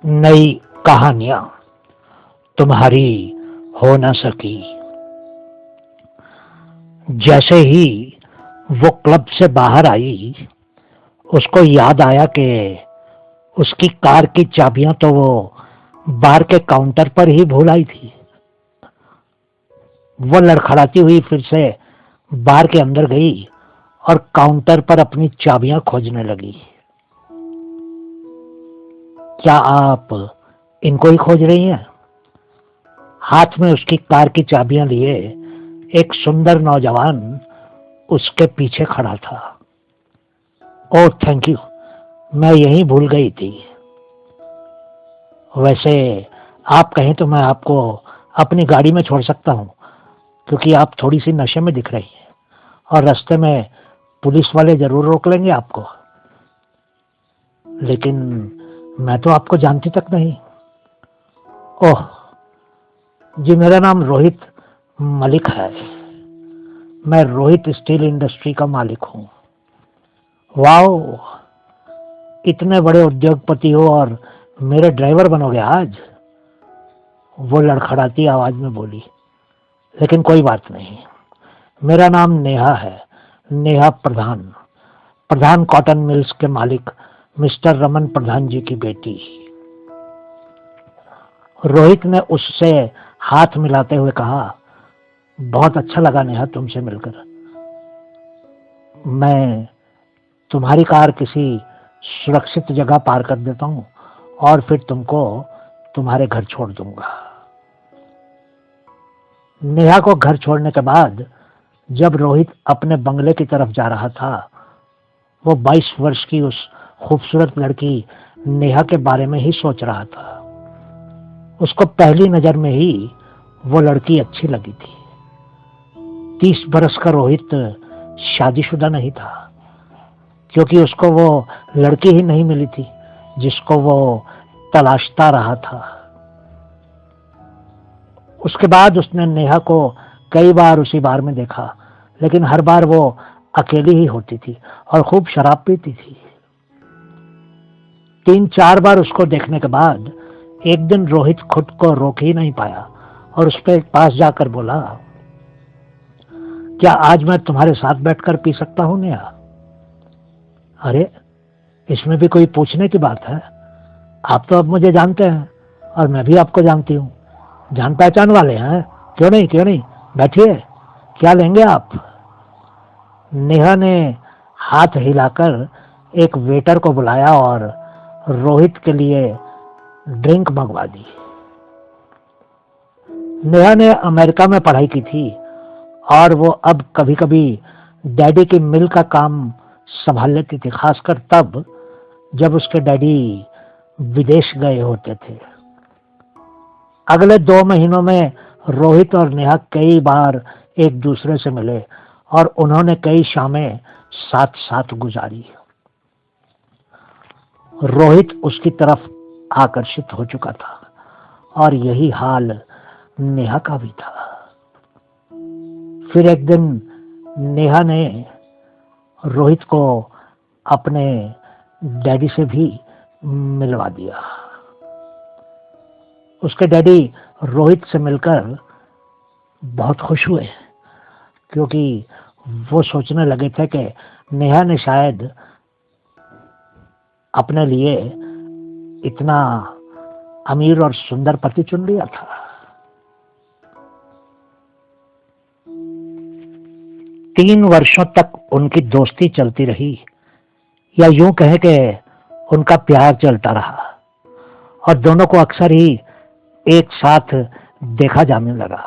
नई कहानियां तुम्हारी हो न सकी। जैसे ही वो क्लब से बाहर आई, उसको याद आया कि उसकी कार की चाबियां तो वो बार के काउंटर पर ही भूल आई थी। वो लड़खड़ाती हुई फिर से बार के अंदर गई और काउंटर पर अपनी चाबियां खोजने लगी। क्या आप इनको ही खोज रही हैं? हाथ में उसकी कार की चाबियां लिए एक सुंदर नौजवान उसके पीछे खड़ा था। ओह थैंक यू, मैं यहीं भूल गई थी। वैसे आप कहें तो मैं आपको अपनी गाड़ी में छोड़ सकता हूँ, क्योंकि आप थोड़ी सी नशे में दिख रही हैं और रास्ते में पुलिस वाले जरूर रोक लेंगे आपको। लेकिन मैं तो आपको जानती तक नहीं। ओह जी, मेरा नाम रोहित मलिक है। मैं रोहित स्टील इंडस्ट्री का मालिक हूँ। वाओ, इतने बड़े उद्योगपति हो और मेरे ड्राइवर बनोगे आज? वो लड़खड़ाती आवाज में बोली। लेकिन कोई बात नहीं, मेरा नाम नेहा है, नेहा प्रधान, प्रधान कॉटन मिल्स के मालिक मिस्टर रमन प्रधान जी की बेटी। रोहित ने उससे हाथ मिलाते हुए कहा, बहुत अच्छा लगा नेहा तुमसे मिलकर। मैं तुम्हारी कार किसी सुरक्षित जगह पार कर देता हूँ और फिर तुमको तुम्हारे घर छोड़ दूंगा। नेहा को घर छोड़ने के बाद जब रोहित अपने बंगले की तरफ जा रहा था, वो 22 वर्ष की उस खूबसूरत लड़की नेहा के बारे में ही सोच रहा था। उसको पहली नजर में ही वो लड़की अच्छी लगी थी। 30 बरस का रोहित शादीशुदा नहीं था, क्योंकि उसको वो लड़की ही नहीं मिली थी जिसको वो तलाशता रहा था। उसके बाद उसने नेहा को कई बार उसी बार में देखा, लेकिन हर बार वो अकेली ही होती थी और खूब शराब पीती थी। 3-4 बार उसको देखने के बाद एक दिन रोहित खुद को रोक ही नहीं पाया और उसके पास जाकर बोला, क्या आज मैं तुम्हारे साथ बैठकर पी सकता हूं नेहा? अरे, इसमें भी कोई पूछने की बात है? आप तो अब मुझे जानते हैं और मैं भी आपको जानती हूँ। जान पहचान वाले हैं। क्यों नहीं, क्यों नहीं, बैठिए। क्या लेंगे आप? नेहा ने हाथ हिलाकर एक वेटर को बुलाया और रोहित के लिए ड्रिंक मंगवा दी। नेहा ने अमेरिका में पढ़ाई की थी और वो अब कभी कभी डैडी की मिल का काम संभाल लेती थी, खासकर तब जब उसके डैडी विदेश गए होते थे। अगले 2 महीनों में रोहित और नेहा कई बार एक दूसरे से मिले और उन्होंने कई शामें साथ साथ गुजारी। रोहित उसकी तरफ आकर्षित हो चुका था और यही हाल नेहा का भी था। फिर एक दिन नेहा ने रोहित को अपने डैडी से भी मिलवा दिया। उसके डैडी रोहित से मिलकर बहुत खुश हुए, क्योंकि वो सोचने लगे थे कि नेहा ने शायद अपने लिए इतना अमीर और सुंदर पति चुन लिया था। तीन वर्षों तक उनकी दोस्ती चलती रही, या यूं कहे कि उनका प्यार चलता रहा, और दोनों को अक्सर ही एक साथ देखा जाने लगा।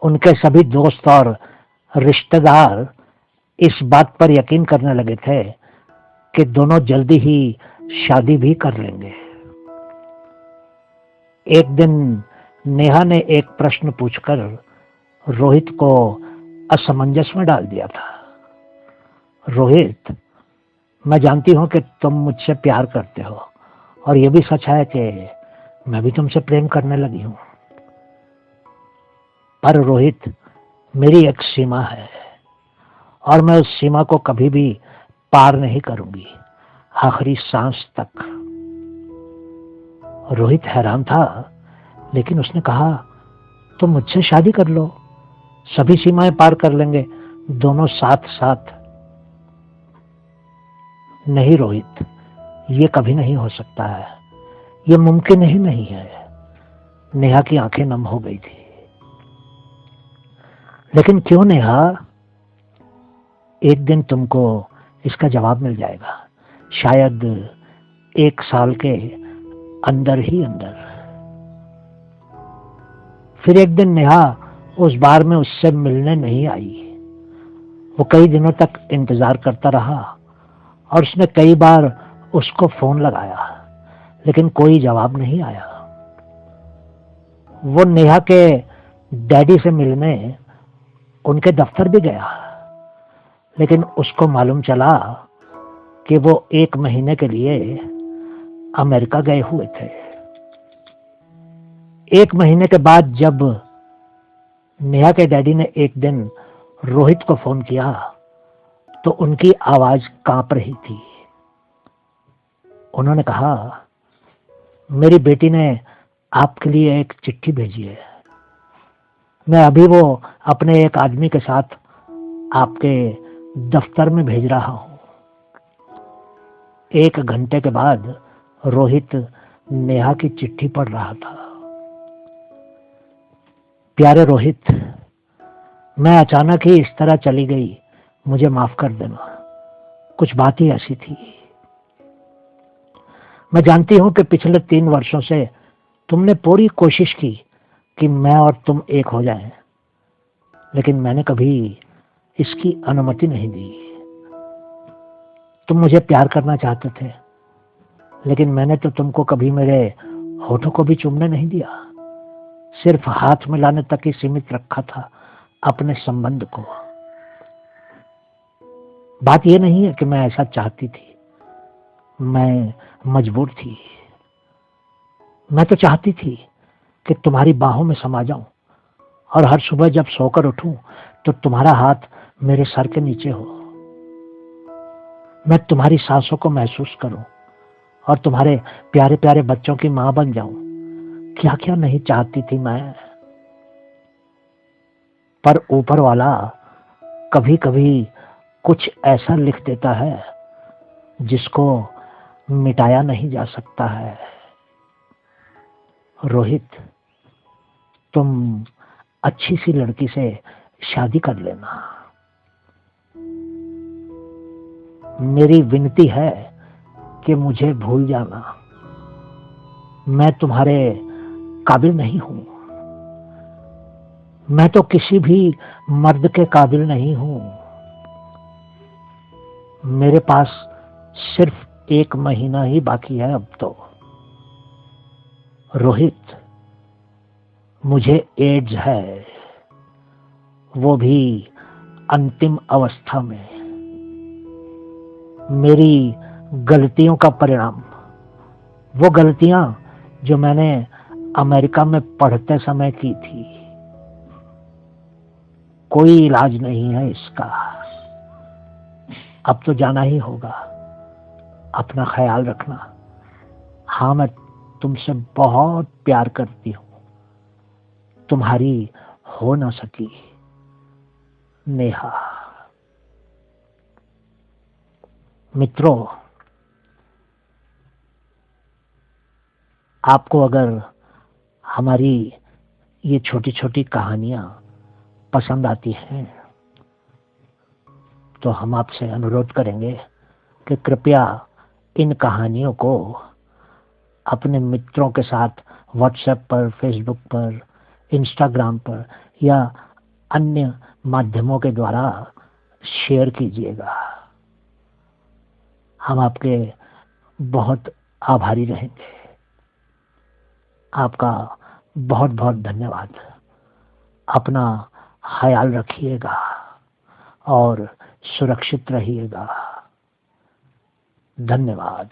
उनके सभी दोस्त और रिश्तेदार इस बात पर यकीन करने लगे थे कि दोनों जल्दी ही शादी भी कर लेंगे। एक दिन नेहा ने एक प्रश्न पूछकर रोहित को असमंजस में डाल दिया था। रोहित, मैं जानती हूं कि तुम मुझसे प्यार करते हो और यह भी सच है कि मैं भी तुमसे प्रेम करने लगी हूं। पर रोहित, मेरी एक सीमा है और मैं उस सीमा को कभी भी पार नहीं करूंगी, आखिरी सांस तक। रोहित हैरान था, लेकिन उसने कहा, तुम मुझसे शादी कर लो, सभी सीमाएं पार कर लेंगे दोनों साथ साथ। नहीं रोहित, ये कभी नहीं हो सकता है, ये मुमकिन ही नहीं है। नेहा की आंखें नम हो गई थी। लेकिन क्यों नेहा, एक दिन तुमको इसका जवाब मिल जाएगा, शायद 1 साल के अंदर ही अंदर। फिर एक दिन नेहा उस बार में उससे मिलने नहीं आई। वो कई दिनों तक इंतजार करता रहा और उसने कई बार उसको फोन लगाया, लेकिन कोई जवाब नहीं आया। वो नेहा के डैडी से मिलने उनके दफ्तर भी गया, लेकिन उसको मालूम चला कि वो 1 महीने के लिए अमेरिका गए हुए थे। 1 महीने के बाद जब नेहा के डैडी ने एक दिन रोहित को फोन किया तो उनकी आवाज कांप रही थी। उन्होंने कहा, मेरी बेटी ने आपके लिए एक चिट्ठी भेजी है। मैं अभी वो अपने एक आदमी के साथ आपके दफ्तर में भेज रहा हूं। 1 घंटे के बाद रोहित नेहा की चिट्ठी पढ़ रहा था। प्यारे रोहित, मैं अचानक ही इस तरह चली गई, मुझे माफ कर देना। कुछ बात ही ऐसी थी। मैं जानती हूं कि पिछले 3 वर्षों से तुमने पूरी कोशिश की कि मैं और तुम एक हो जाएं, लेकिन मैंने कभी इसकी अनुमति नहीं दी। तुम मुझे प्यार करना चाहते थे, लेकिन मैंने तो तुमको कभी मेरे होठों को भी चूमने नहीं दिया, सिर्फ हाथ मिलाने तक ही सीमित रखा था अपने संबंध को। बात यह नहीं है कि मैं ऐसा चाहती थी, मैं मजबूर थी। मैं तो चाहती थी कि तुम्हारी बाहों में समा जाऊं और हर सुबह जब सोकर उठूं तो तुम्हारा हाथ मेरे सर के नीचे हो। मैं तुम्हारी सांसों को महसूस करूं और तुम्हारे प्यारे प्यारे बच्चों की मां बन जाऊं। क्या क्या नहीं चाहती थी मैं। पर ऊपर वाला कभी कभी कुछ ऐसा लिख देता है जिसको मिटाया नहीं जा सकता है। रोहित, तुम अच्छी सी लड़की से शादी कर लेना। मेरी विनती है कि मुझे भूल जाना। मैं तुम्हारे काबिल नहीं हूं। मैं तो किसी भी मर्द के काबिल नहीं हूं। मेरे पास सिर्फ 1 महीना ही बाकी है अब तो। रोहित, मुझे एड्स है, वो भी अंतिम अवस्था में। मेरी गलतियों का परिणाम, वो गलतियां जो मैंने अमेरिका में पढ़ते समय की थी। कोई इलाज नहीं है इसका। अब तो जाना ही होगा। अपना ख्याल रखना। हाँ, मैं तुमसे बहुत प्यार करती हूं। तुम्हारी हो ना सकी नेहा। मित्रों, आपको अगर हमारी ये छोटी छोटी कहानियां पसंद आती हैं तो हम आपसे अनुरोध करेंगे कि कृपया इन कहानियों को अपने मित्रों के साथ व्हाट्सएप पर, फेसबुक पर, इंस्टाग्राम पर या अन्य माध्यमों के द्वारा शेयर कीजिएगा। हम आपके बहुत आभारी रहेंगे। आपका बहुत बहुत धन्यवाद। अपना ख्याल रखिएगा और सुरक्षित रहिएगा। धन्यवाद।